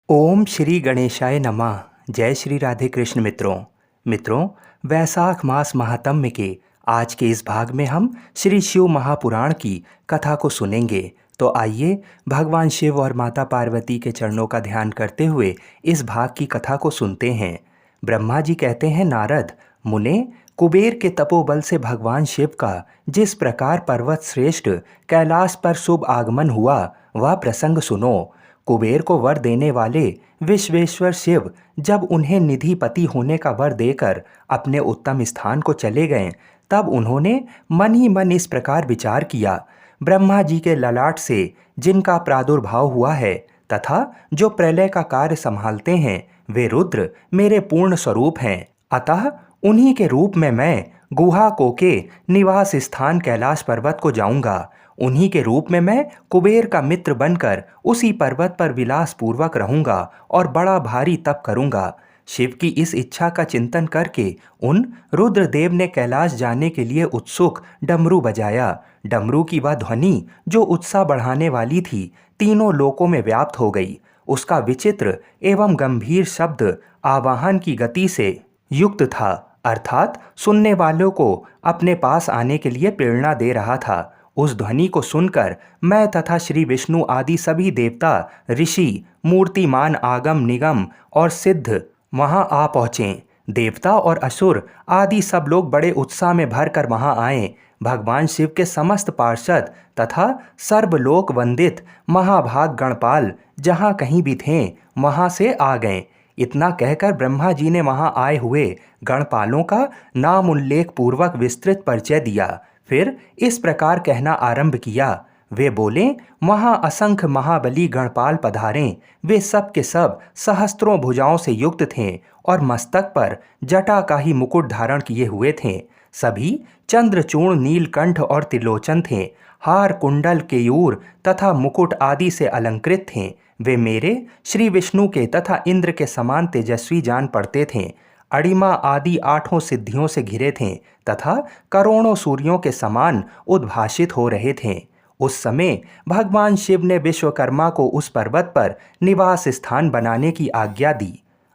ओम श्री गणेशाय नमः। जय श्री राधे कृष्ण मित्रों वैशाख मास महात्म्य के आज के इस भाग में हम श्री शिव महापुराण की कथा को सुनेंगे। तो आइए भगवान शिव और माता पार्वती के चरणों का ध्यान करते हुए इस भाग की कथा को सुनते हैं। ब्रह्मा जी कहते हैं, नारद मुने, कुबेर के तपोबल से भगवान शिव का जिस प्रकार पर्वत श्रेष्ठ कैलाश पर शुभ आगमन हुआ वह प्रसंग सुनो। कुबेर को वर देने वाले विश्वेश्वर शिव जब उन्हें निधिपति होने का वर देकर अपने उत्तम स्थान को चले गए, तब उन्होंने मन ही मन इस प्रकार विचार किया, ब्रह्मा जी के ललाट से जिनका प्रादुर्भाव हुआ है तथा जो प्रलय का कार्य संभालते हैं, वे रुद्र मेरे पूर्ण स्वरूप हैं। अतः उन्हीं के रूप में मैं गुहा को के निवास स्थान कैलाश पर्वत को जाऊंगा। उन्हीं के रूप में मैं कुबेर का मित्र बनकर उसी पर्वत पर विलास पूर्वक रहूंगा और बड़ा भारी तप करूंगा। शिव की इस इच्छा का चिंतन करके उन रुद्रदेव ने कैलाश जाने के लिए उत्सुक डमरू बजाया। डमरू की वह ध्वनि जो उत्साह बढ़ाने वाली थी, तीनों लोकों में व्याप्त हो गई। उसका विचित्र एवं गंभीर शब्द आवाहन की गति से युक्त था, अर्थात सुनने वालों को अपने पास आने के लिए प्रेरणा दे रहा था। उस ध्वनि को सुनकर मैं तथा श्री विष्णु आदि सभी देवता, ऋषि, मूर्तिमान आगम निगम और सिद्ध वहां आ पहुँचे। देवता और असुर आदि सब लोग बड़े उत्साह में भर कर वहां आए। भगवान शिव के समस्त पार्षद तथा सर्वलोक वंदित महाभाग गणपाल जहां कहीं भी थे वहां से आ गए। इतना कहकर ब्रह्मा जी ने वहां आए हुए गणपालों का नाम उल्लेख पूर्वक विस्तृत परिचय दिया। फिर इस प्रकार कहना आरंभ किया। वे बोले, वहां असंख्य महाबली गणपाल पधारे। वे सब के सब सहस्त्रों भुजाओं से युक्त थे और मस्तक पर जटा का ही मुकुट धारण किए हुए थे। सभी चंद्रचूर्ण, नीलकंठ और त्रिलोचन थे। हार, कुंडल, केयूर तथा मुकुट आदि से अलंकृत थे। वे मेरे श्री विष्णु के तथा इंद्र के समान तेजस्वी जान पड़ते थे। अणिमा आदि 8 सिद्धियों से घिरे थे तथा करोड़ों सूर्यों के समान उद्भासित हो रहे थे। उस समय भगवान शिव ने विश्वकर्मा को उस पर्वत पर निवास स्थान बनाने की आज्ञा दी।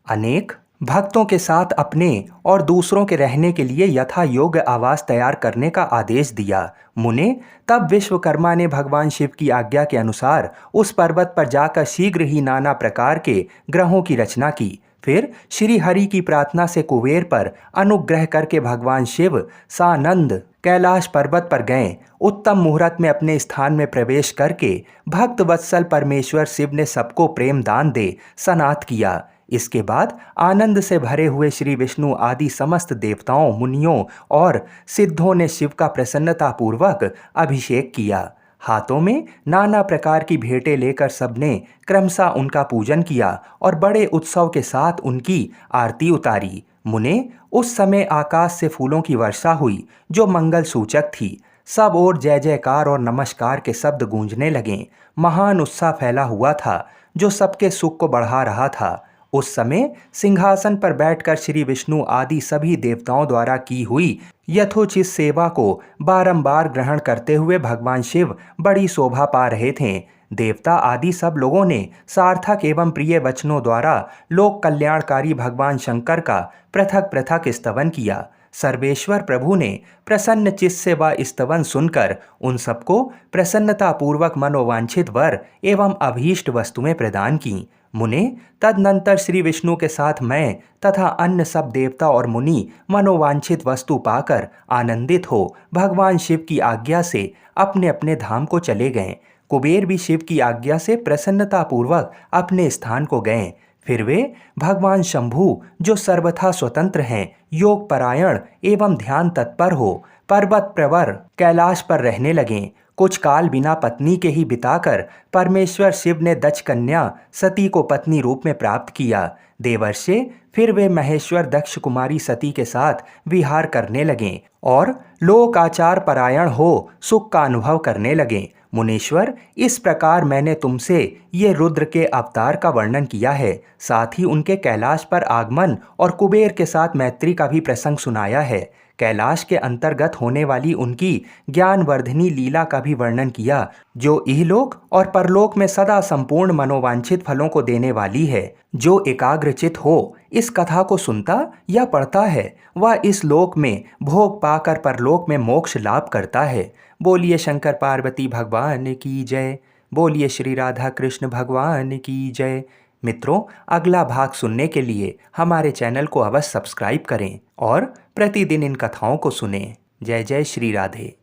अनेक भक्तों के साथ अपने और दूसरों के रहने के लिए यथा योग्य आवास तैयार करने का आदेश दिया। मुने, तब विश्वकर्मा ने भगवान शिव की आज्ञा के अनुसार उस पर्वत पर जाकर शीघ्र ही नाना प्रकार के ग्रहों की रचना की। फिर श्री हरि की प्रार्थना से कुबेर पर अनुग्रह करके भगवान शिव सानंद कैलाश पर्वत पर गए। उत्तम मुहूर्त में अपने स्थान में प्रवेश करके भक्त वत्सल परमेश्वर शिव ने सबको प्रेम दान दे सनाथ किया। इसके बाद आनंद से भरे हुए श्री विष्णु आदि समस्त देवताओं, मुनियों और सिद्धों ने शिव का प्रसन्नतापूर्वक अभिषेक किया। हाथों में नाना प्रकार की भेंटें लेकर सबने क्रमशः उनका पूजन किया और बड़े उत्सव के साथ उनकी आरती उतारी। मुने, उस समय आकाश से फूलों की वर्षा हुई जो मंगल सूचक थी। सब ओर जय जयकार और नमस्कार के शब्द गूंजने लगे। महान उत्साह फैला हुआ था जो सबके सुख को बढ़ा रहा था। उस समय सिंहासन पर बैठकर श्री विष्णु आदि सभी देवताओं द्वारा की हुई यथोचित सेवा को बारंबार ग्रहण करते हुए भगवान शिव बड़ी शोभा पा रहे थे। देवता आदि सब लोगों ने सार्थक एवं प्रिय वचनों द्वारा लोक कल्याणकारी भगवान शंकर का पृथक पृथक स्तवन किया। सर्वेश्वर प्रभु ने प्रसन्न चित्त से वह स्तवन सुनकर उन सबको प्रसन्नतापूर्वक मनोवांछित वर एवं अभीष्ट वस्तुएं प्रदान की। मुने, तदनंतर श्री विष्णु के साथ मैं तथा अन्य सब देवता और मुनि मनोवांछित वस्तु पाकर आनंदित हो भगवान शिव की आज्ञा से अपने अपने धाम को चले गए। कुबेर भी शिव की आज्ञा से प्रसन्नतापूर्वक अपने स्थान को गए। फिर वे भगवान शंभु जो सर्वथा स्वतंत्र हैं, योग परायण एवं ध्यान तत्पर हो, पर्वत प्रवर कैलाश पर रहने लगे। कुछ काल बिना पत्नी के ही बिताकर परमेश्वर शिव ने दक्ष कन्या सती को पत्नी रूप में प्राप्त किया। देवर्षि फिर वे महेश्वर दक्ष कुमारी सती के साथ विहार करने लगे और लोक आचार परायण हो सुख का अनुभव करने लगे। मुनीश्वर, इस प्रकार मैंने तुमसे ये रुद्र के अवतार का वर्णन किया है, साथ ही उनके कैलाश पर आगमन और कुबेर के साथ मैत्री का भी प्रसंग सुनाया है। कैलाश के अंतर्गत होने वाली उनकी ज्ञानवर्धिनी लीला का भी वर्णन किया, जो इहलोक और परलोक में सदा संपूर्ण मनोवांछित फलों को देने वाली है। जो एकाग्रचित हो इस कथा को सुनता या पढ़ता है, वह इस लोक में भोग पाकर परलोक में मोक्ष लाभ करता है। बोलिए शंकर पार्वती भगवान की जय। बोलिए श्री राधा कृष्ण भगवान की जय। मित्रों, अगला भाग सुनने के लिए हमारे चैनल को अवश्य सब्सक्राइब करें और प्रतिदिन इन कथाओं को सुनें। जय जय श्री राधे।